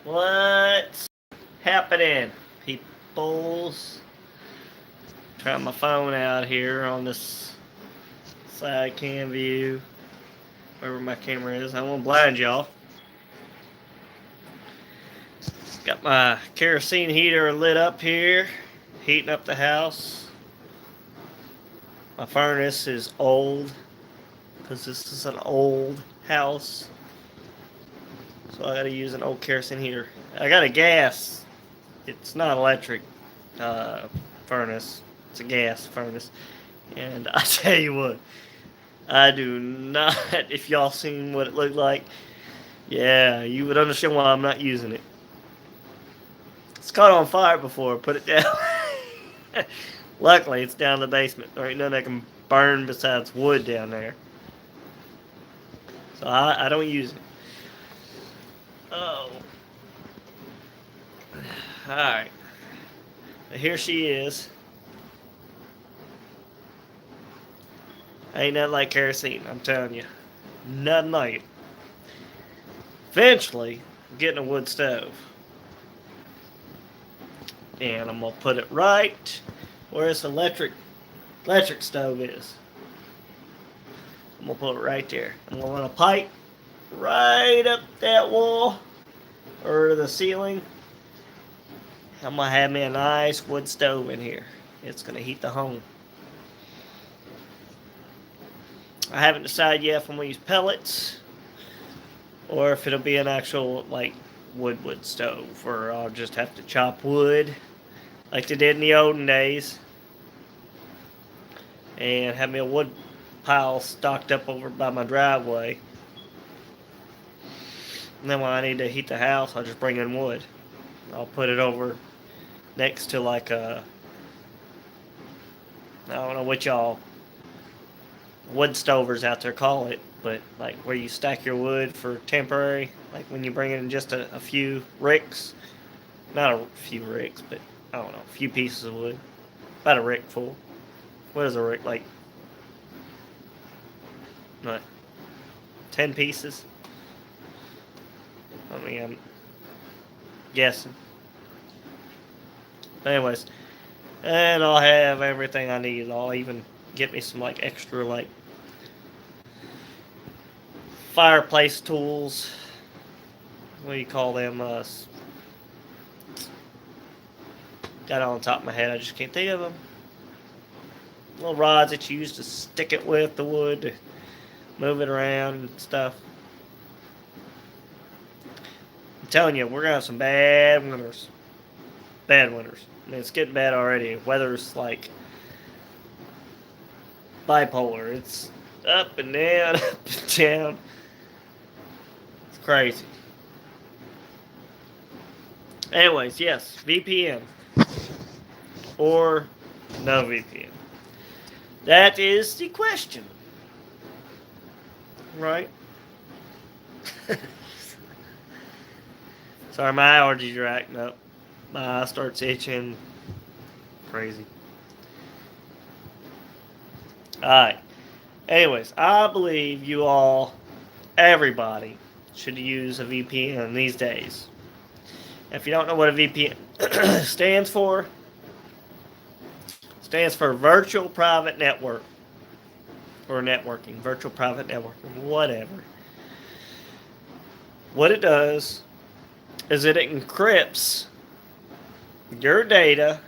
What's happening, peoples? Trying my phone out here on this side cam view, wherever my camera is. I won't blind y'all. Got my kerosene heater lit up here, heating up the house. My furnace is old, because this is an old house. So I gotta use an old kerosene heater. I got a gas. It's not electric furnace. It's a gas furnace. And I tell you what, I do not. If y'all seen what it looked like, yeah, you would understand why I'm not using it. It's caught on fire before. Put it down. Luckily, it's down in the basement. There ain't nothing that can burn besides wood down there. So I don't use it. Oh. Alright. Here she is. Ain't nothing like kerosene, I'm telling you. Nothing like it. Eventually, I'm getting a wood stove. And I'm going to put it right where this electric stove is. I'm going to put it right there. I'm going to run a pipe right up that wall or the ceiling. I'm going to have me a nice wood stove in here. It's going to heat the home. I haven't decided yet if I'm going to use pellets or if it'll be an actual like wood stove, or I'll just have to chop wood like they did in the olden days and have me a wood pile stocked up over by my driveway. And then when I need to heat the house, I'll just bring in wood. I'll put it over next to like a, I don't know what y'all wood stovers out there call it, but like where you stack your wood for temporary, like when you bring in just a few ricks, not a few ricks, but I don't know, a few pieces of wood, about a rick full. What is a rick, like, what, 10 pieces? I mean, I'm guessing. But anyways, and I'll have everything I need. I'll even get me some like extra like fireplace tools. What do you call them? Got it on top of my head. I just can't think of them. Little rods that you use to stick it with the wood, to move it around and stuff. I'm telling you, we're gonna have some bad winters. Bad winters. I mean, it's getting bad already. Weather's like bipolar. It's up and down, up and down. It's crazy. Anyways, yes, VPN or no VPN. That is the question, right? Sorry, my allergies are acting up. My eye starts itching. Crazy. Alright. Anyways, I believe you all, everybody, should use a VPN these days. If you don't know what a VPN stands for Virtual Private Network. Or networking. Virtual Private Networking. Whatever. What it does is it encrypts your data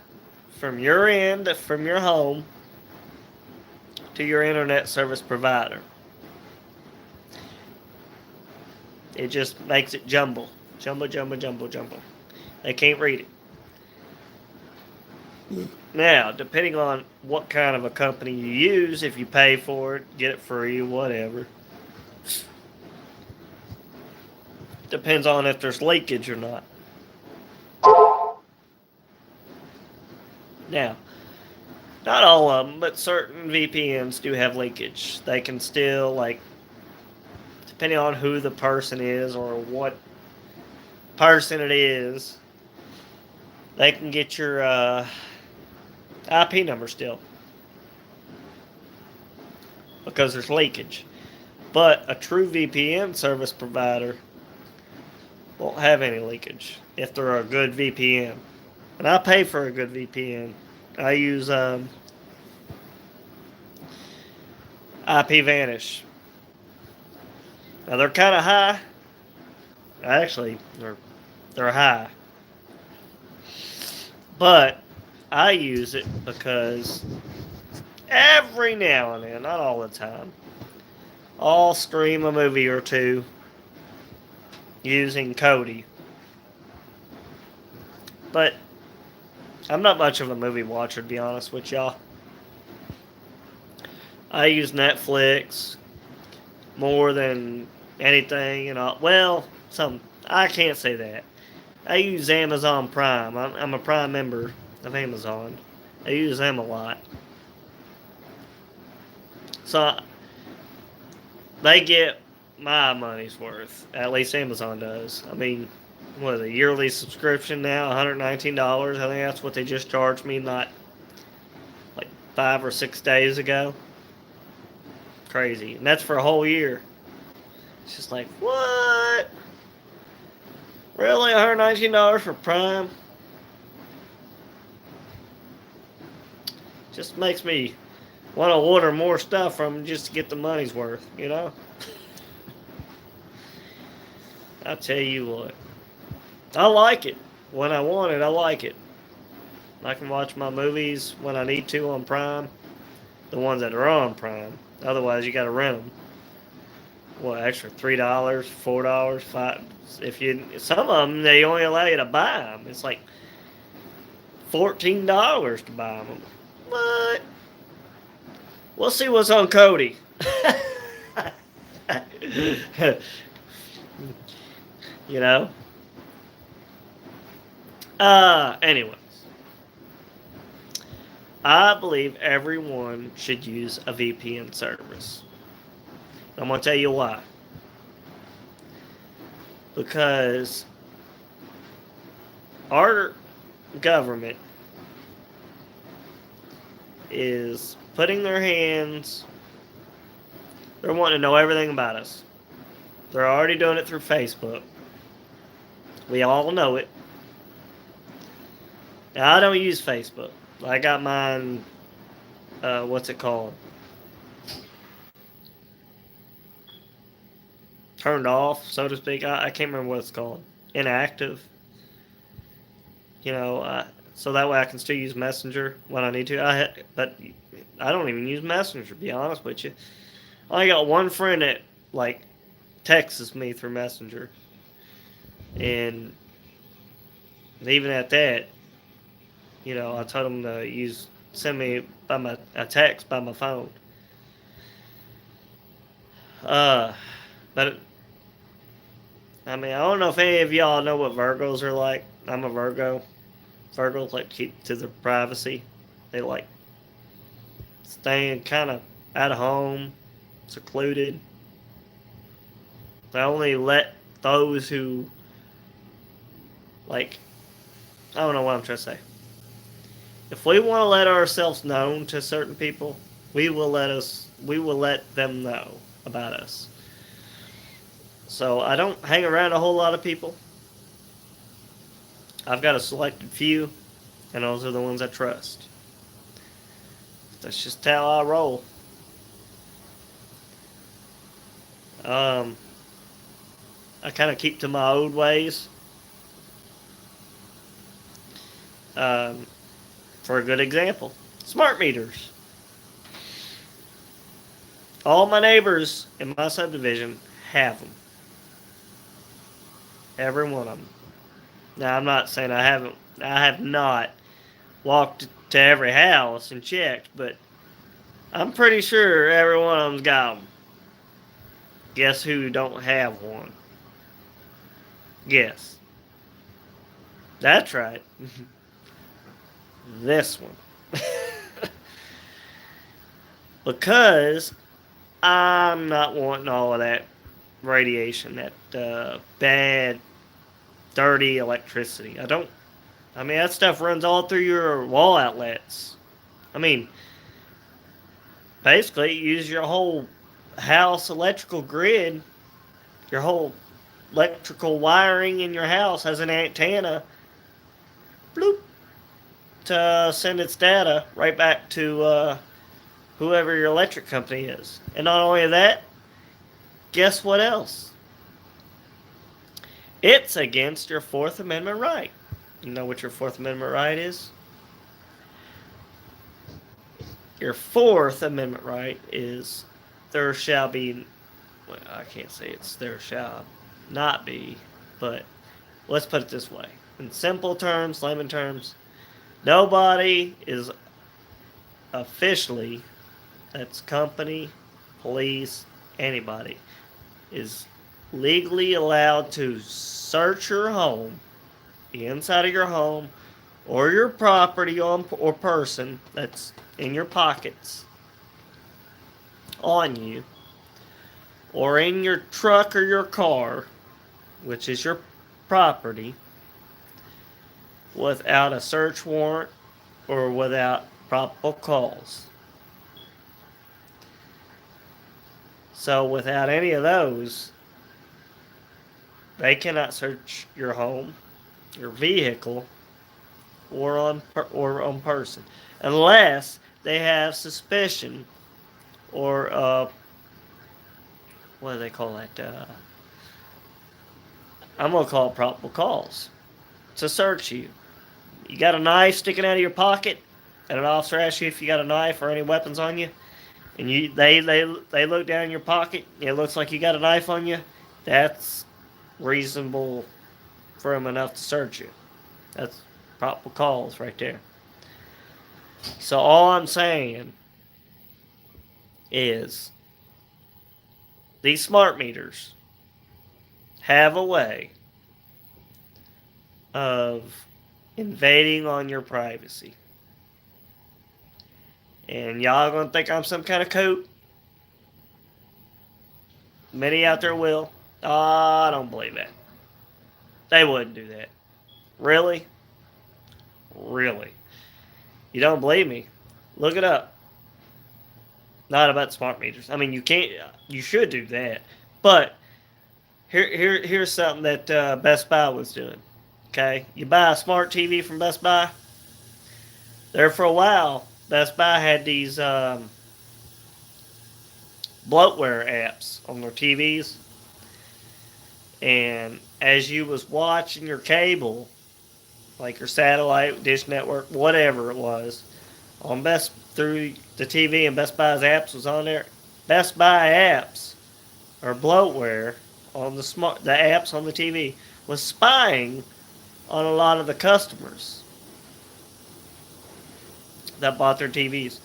from your end, from your home, to your internet service provider. It just makes it jumble. Jumble. They can't read it. Now, depending on what kind of a company you use, if you pay for it, get it free, whatever. Depends on if there's leakage or not. Now, not all of them, but certain VPNs do have leakage. They can still, like, depending on who the person is or what person it is, they can get your IP number still. Because there's leakage. But a true VPN service provider won't have any leakage if they're a good VPN. And I pay for a good VPN. I use IPVanish. Now they're kind of high. Actually, they're high, but I use it because every now and then, not all the time, I'll stream a movie or two using Kodi. But I'm not much of a movie watcher, to be honest with y'all. I use Netflix more than anything, and I can't say that. I use Amazon Prime. I'm a Prime member of Amazon. I use them a lot. So they get my money's worth. At least Amazon does. I mean, what is a yearly subscription now? $119. I think that's what they just charged me not like 5 or 6 days ago. Crazy. And that's for a whole year. It's just like, what? Really? $119 for Prime? Just makes me want to order more stuff from them just to get the money's worth, you know? I tell you what. I like it. When I want it, I like it. I can watch my movies when I need to on Prime. The ones that are on Prime. Otherwise, you got to rent them. What, extra $3, $4, $5? If you, some of them they only allow you to buy them. It's like $14 to buy them. What? We'll see what's on Kodi. You know. Anyways, I believe everyone should use a VPN service. I'm gonna tell you why. Because our government is putting their hands. They're wanting to know everything about us. They're already doing it through Facebook. We all know it. Now, I don't use Facebook. I got mine, what's it called? Turned off, so to speak. I can't remember what it's called. Inactive. So that way I can still use Messenger when I need to. But I don't even use Messenger, to be honest with you. I only got one friend that, like, texts me through Messenger. And even at that, I told him to send me a text by my phone. But I mean, I don't know if any of y'all know what Virgos are like. I'm a Virgo. Virgos like keep to their privacy. They like staying kind of at home, secluded. They only let those who like. I don't know what I'm trying to say. If we want to let ourselves known to certain people, we will let them know about us. So I don't hang around a whole lot of people. I've got a selected few, and those are the ones I trust. That's just how I roll. I kind of keep to my old ways. For a good example, smart meters. All my neighbors in my subdivision have them. Every one of them. Now, I'm not saying I have not walked to every house and checked, but I'm pretty sure every one of them's got them. Guess who don't have one? Guess. That's right. This one. Because I'm not wanting all of that radiation, that bad, dirty electricity. I mean, that stuff runs all through your wall outlets. I mean, basically, use your whole house electrical grid, your whole electrical wiring in your house has an antenna, bloop, to send its data right back to whoever your electric company is. And not only that, guess what else? It's against your Fourth Amendment right. You know what your Fourth Amendment right is? Your Fourth Amendment right is there shall be, well, I can't say it's there shall not be, but let's put it this way. In simple terms, layman terms, nobody is officially, that's company, police, anybody, is legally allowed to search your home, the inside of your home, or your property or person that's in your pockets, on you, or in your truck or your car, which is your property, without a search warrant or without probable cause. So without any of those, they cannot search your home, your vehicle, or on person, unless they have suspicion or what do they call that? I'm gonna call it probable cause to search you. You got a knife sticking out of your pocket, and an officer asks you if you got a knife or any weapons on you, and they look down in your pocket, and it looks like you got a knife on you. That's reasonable for them enough to search you. That's probable cause right there. So all I'm saying is these smart meters have a way of invading on your privacy. And y'all gonna think I'm some kind of kook? Many out there will. I don't believe that. They wouldn't do that. Really? Really? You don't believe me? Look it up. Not about smart meters. I mean, you can't. You should do that. But here's something that Best Buy was doing. Okay, you buy a smart TV from Best Buy. There for a while, Best Buy had these bloatware apps on their TVs, and as you was watching your cable, like your satellite, dish network, whatever it was, on Best through the TV and Best Buy's apps was on there. Best Buy apps or bloatware on the apps on the TV was spying on a lot of the customers that bought their TVs,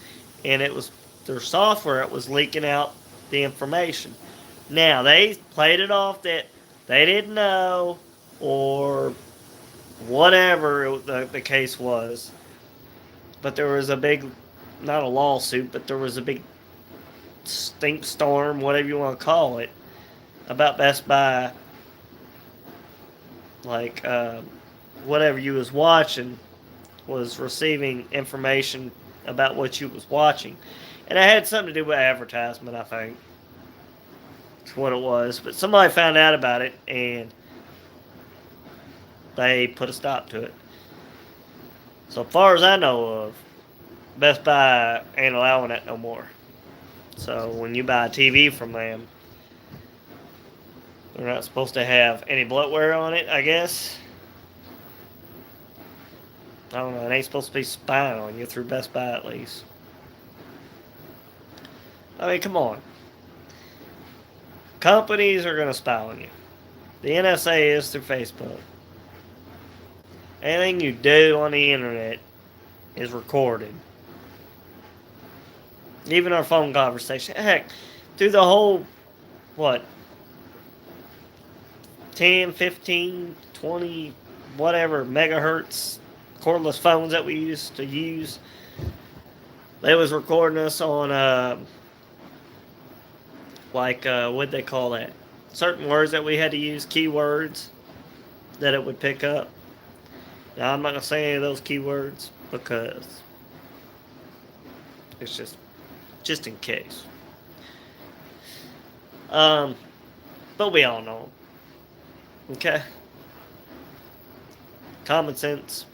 and it was their software. It was leaking out the information. Now they played it off that they didn't know or whatever the case was, but there was a big, not a lawsuit, but there was a big stink storm, whatever you want to call it, about Best Buy. Like whatever you was watching was receiving information about what you was watching, and it had something to do with advertisement, I think. That's what it was. But somebody found out about it, and they put a stop to it. So far as I know of, Best Buy ain't allowing that no more. So when you buy a TV from them, they're not supposed to have any bloatware on it, I guess. I don't know. It ain't supposed to be spying on you through Best Buy, at least. I mean, come on. Companies are going to spy on you. The NSA is through Facebook. Anything you do on the internet is recorded. Even our phone conversation. Heck, through the whole, what, 10, 15, 20, whatever megahertz cordless phones that we used to use, they was recording us on, what'd they call that? Certain words that we had to use, keywords, that it would pick up. Now, I'm not going to say any of those keywords because it's just in case. But we all know them. Okay. Common sense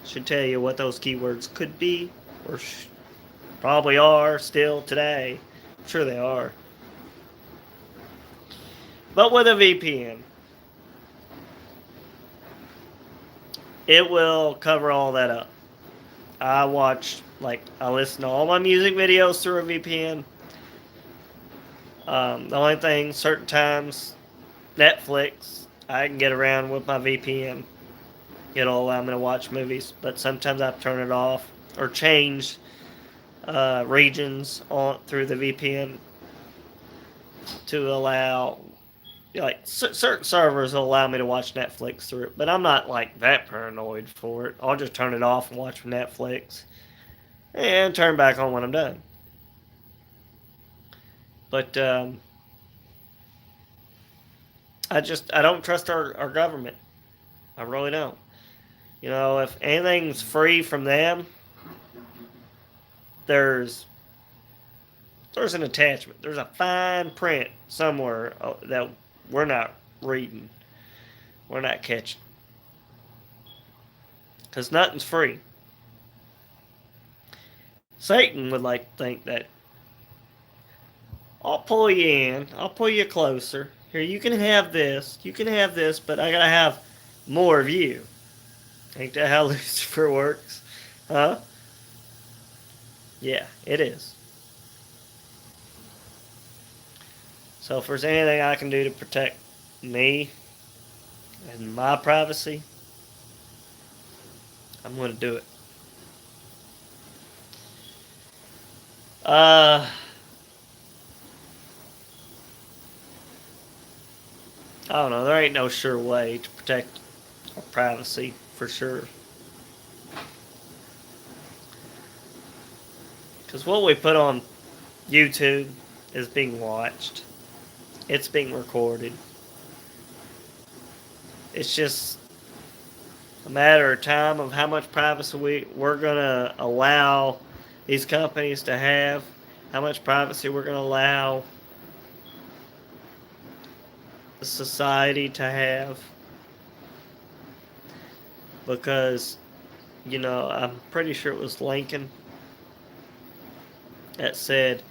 should tell you what those keywords could be, or probably are still today. I'm sure they are. But with a VPN, it will cover all that up. I listen to all my music videos through a VPN. The only thing, certain times, Netflix, I can get around with my VPN. It'll allow me to watch movies, but sometimes I have to turn it off or change regions on through the VPN to allow, like, certain servers will allow me to watch Netflix through it, but I'm not like that paranoid for it. I'll just turn it off and watch Netflix and turn back on when I'm done. But I don't trust our government. I really don't. You know, if anything's free from them, there's an attachment. There's a fine print somewhere that we're not reading. We're not catching. Because nothing's free. Satan would like to think that I'll pull you in, I'll pull you closer. Here, you can have this, but I gotta have more of you. Ain't that how Lucifer works? Huh? Yeah, it is. So if there's anything I can do to protect me and my privacy, I'm going to do it. I don't know. There ain't no sure way to protect our privacy for sure. Because what we put on YouTube is being watched. It's being recorded. It's just a matter of time of how much privacy we're going to allow these companies to have, how much privacy we're going to allow the society to have. Because, I'm pretty sure it was Lincoln that said,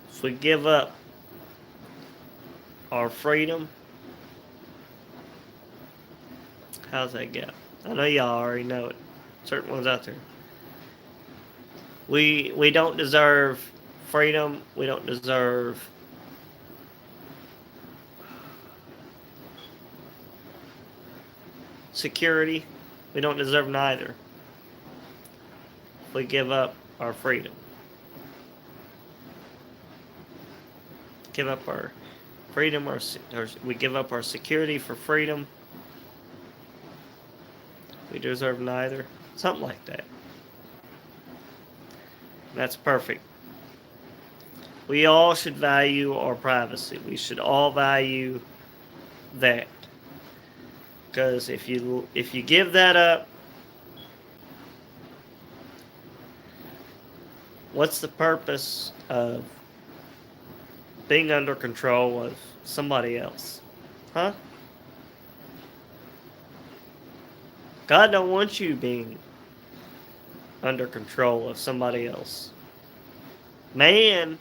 if we give up our freedom, how's that go? I know y'all already know it. Certain ones out there. We don't deserve freedom. We don't deserve security. We don't deserve neither. If we give up our freedom. Give up our freedom, or we give up our security for freedom. We deserve neither. Something like that. That's perfect. We all should value our privacy. We should all value that. Because if you give that up, what's the purpose of being under control of somebody else? Huh? God don't want you being under control of somebody else. Man,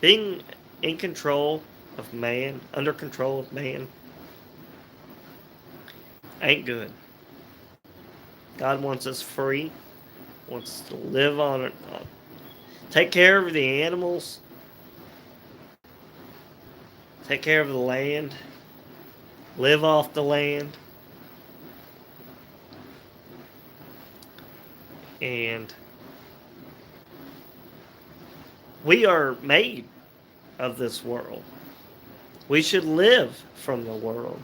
being in control of man, under control of man, ain't good. God wants us free, wants us to live on it, take care of the animals, take care of the land, live off the land. And we are made of this world. We should live from the world.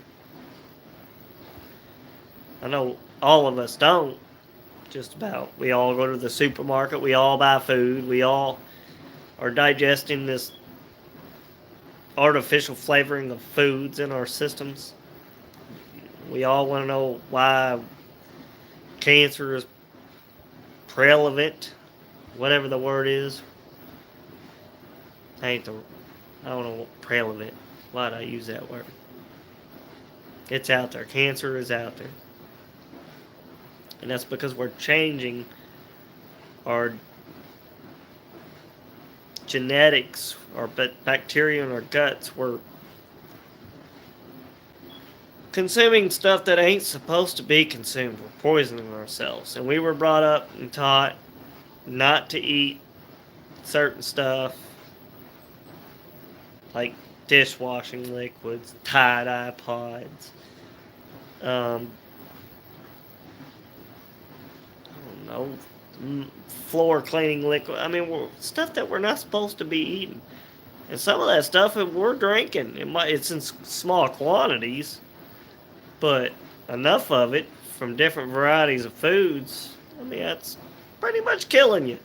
I know all of us don't, just about. We all go to the supermarket. We all buy food. We all are digesting this artificial flavoring of foods in our systems. We all want to know why cancer is prevalent, whatever the word is. Ain't the I don't know, prevalent. Why'd I use that word? It's out there. Cancer is out there. And that's because we're changing our genetics, our bacteria in our guts. We're consuming stuff that ain't supposed to be consumed. We're poisoning ourselves. And we were brought up and taught not to eat certain stuff like dishwashing liquids, tie-dye pods, um, I don't know, floor cleaning liquid. I mean, stuff that we're not supposed to be eating. And some of that stuff we're drinking. It's in small quantities, but enough of it from different varieties of foods. I mean, that's pretty much killing you.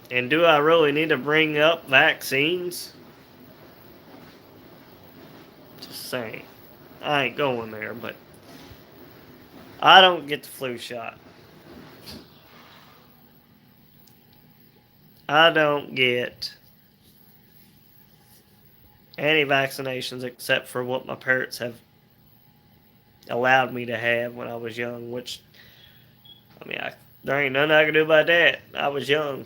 And do I really need to bring up vaccines? Just saying. I ain't going there, but I don't get the flu shot. I don't get any vaccinations except for what my parents have allowed me to have when I was young, which, I mean, there ain't nothing I can do about that. I was young.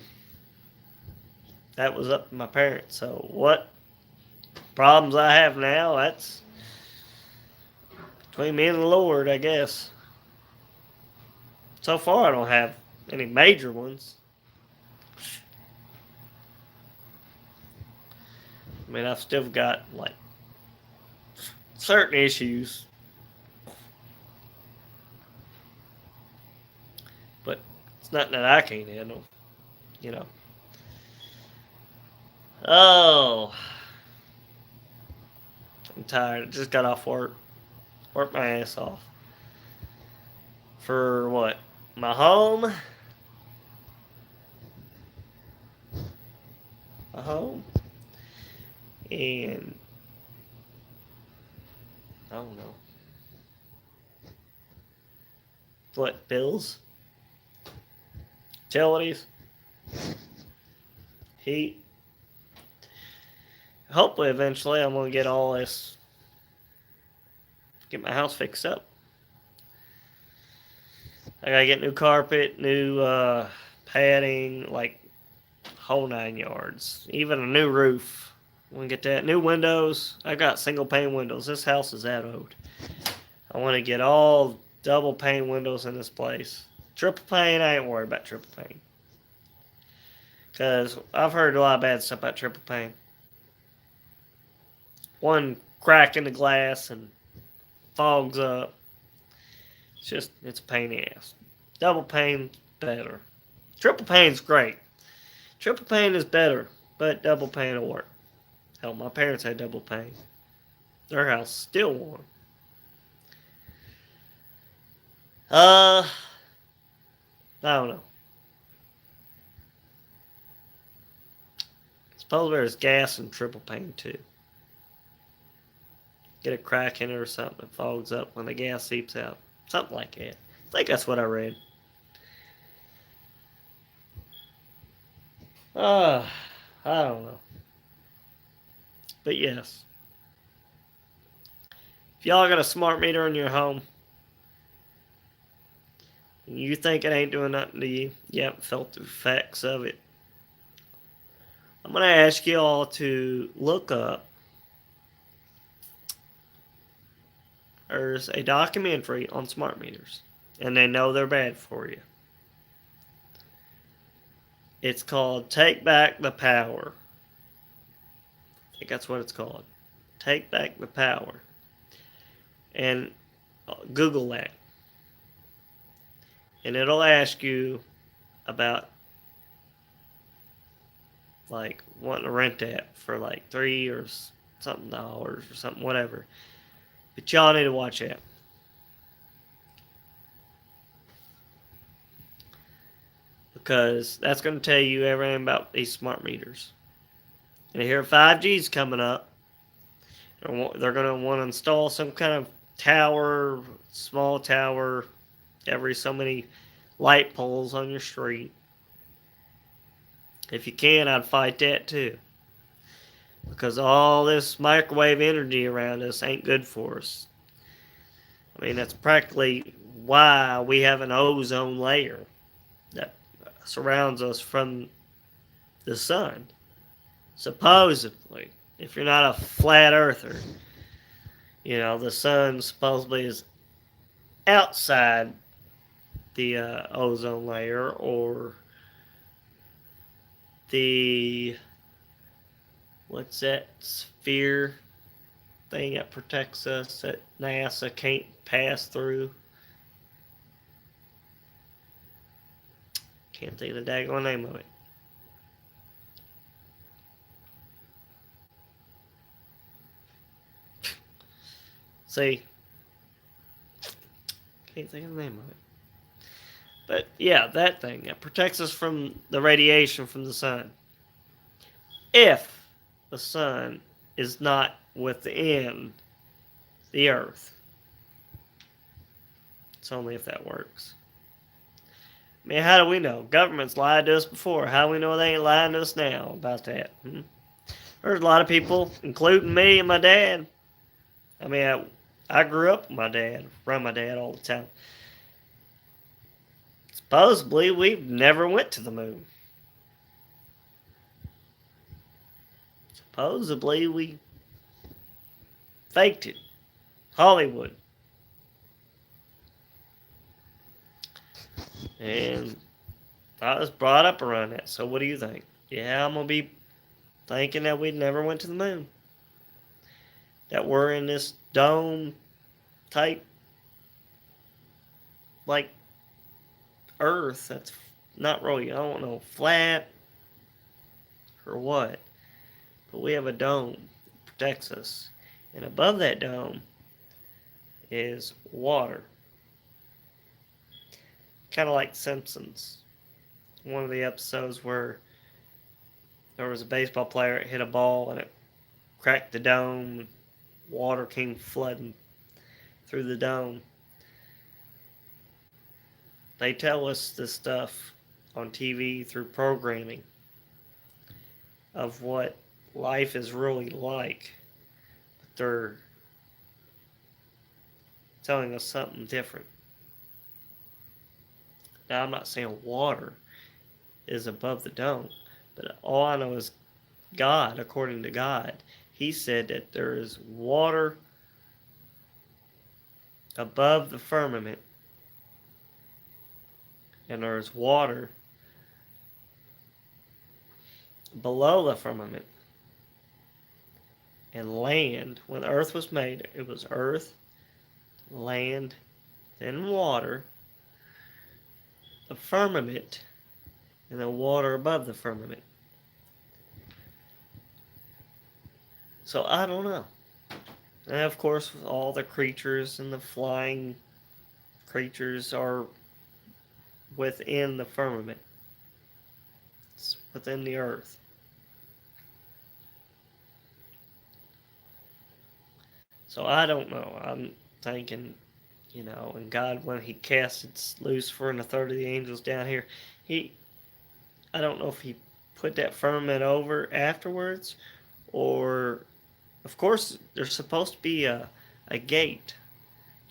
That was up to my parents. So what problems I have now, that's between me and the Lord, I guess. So far, I don't have any major ones. I mean, I've still got, like, certain issues. But it's nothing that I can't handle, you know. Oh, I'm tired. I just got off work. Worked my ass off. For what? My home? My home? And I don't know. What, bills? Utilities? Heat? Hopefully eventually I'm gonna get all this, get my house fixed up. I gotta get new carpet, new padding, like whole 9 yards. Even a new roof. I want to get that. New windows. I got single pane windows. This house is that old. I want to get all double pane windows in this place. Triple pane, I ain't worried about triple pane. Because I've heard a lot of bad stuff about triple pane. One crack in the glass and fogs up. It's a pain in the ass. Double pane, better. Triple pane's great. Triple pane is better, but double pane will work. Hell, my parents had double pane. Their house still warm. I don't know. Suppose there's gas in triple pane too. Get a crack in it or something. It fogs up when the gas seeps out. Something like that. I think that's what I read. I don't know. But yes. If y'all got a smart meter in your home, and you think it ain't doing nothing to you, you haven't felt the effects of it, I'm going to ask you all to look up. There's a documentary on smart meters, and they know they're bad for you. It's called Take Back the Power. I think that's what it's called. Take Back the Power. And Google that. And it'll ask you about like wanting to rent that for like $3 or something or something, whatever. But y'all need to watch that. Because that's going to tell you everything about these smart meters. And here 5G's coming up. They're going to want to install some kind of tower, small tower, every so many light poles on your street. If you can, I'd fight that too. Because all this microwave energy around us ain't good for us. I mean, that's practically why we have an ozone layer that surrounds us from the sun. Supposedly, if you're not a flat earther, the sun supposedly is outside the ozone layer, or the, what's that sphere thing that protects us that NASA can't pass through. Can't think of the daggone name of it. See, can't think of the name of it. But yeah, that thing that protects us from the radiation from the sun. If the sun is not within the earth, it's only if that works. I mean, how do we know? Government's lied to us before. How do we know they ain't lying to us now about that? There's a lot of people, including me and my dad. I mean, I grew up with my dad, around my dad all the time. Supposedly, we've never went to the moon. Supposedly, we faked it. Hollywood. And I was brought up around that. So what do you think? Yeah, I'm going to be thinking that we never went to the moon. That we're in this dome type, like, Earth that's not really, I don't know, flat or what. But we have a dome that protects us. And above that dome is water. Kind of like Simpsons. One of the episodes where there was a baseball player that hit a ball and it cracked the dome. Water came flooding through the dome. They tell us this stuff on TV through programming of what life is really like. But they're telling us something different. Now, I'm not saying water is above the dome, but all I know is God, according to God, He said that there is water above the firmament, and there is water below the firmament, and land. When the earth was made, it was earth, land, then water, the firmament, and the water above the firmament. So I don't know. And of course, all the creatures and the flying creatures are within the firmament. It's within the earth. So I don't know. I'm thinking, and God, when He cast Lucifer and a third of the angels down here, I don't know if He put that firmament over afterwards, or, of course, there's supposed to be a gate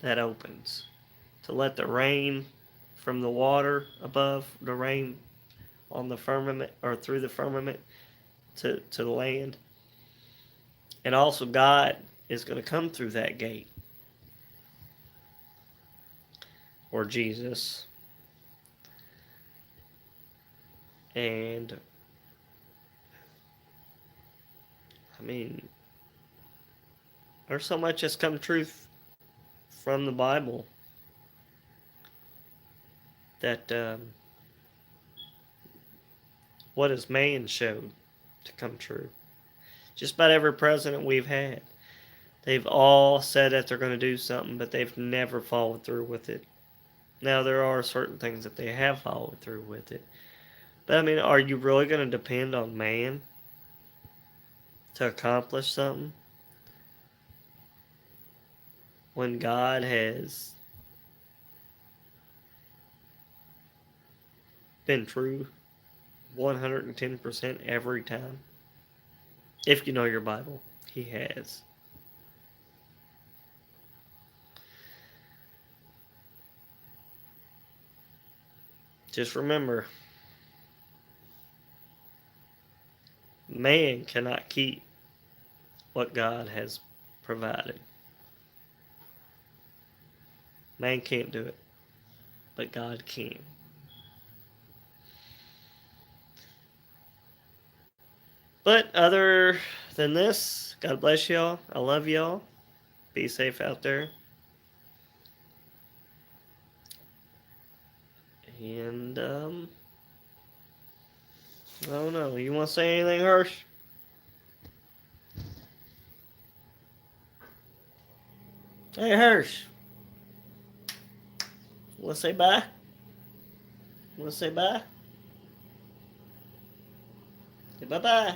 that opens to let the rain from the water above, the rain on the firmament, or through the firmament to the land. And also God is going to come through that gate. Or Jesus. And I mean, there's so much that's come true from the Bible that what has man showed to come true. Just about every president we've had, they've all said that they're going to do something, but they've never followed through with it. Now, there are certain things that they have followed through with it. But I mean, are you really going to depend on man to accomplish something when God has been true 110% every time. If you know your Bible, he has. Just remember, man cannot keep what God has provided. Man can't do it, but God can. But other than this, God bless y'all. I love y'all. Be safe out there. And, I don't know. You want to say anything, Hirsch? Hey, Hirsch. Want to say bye? Want to say bye? Say bye-bye.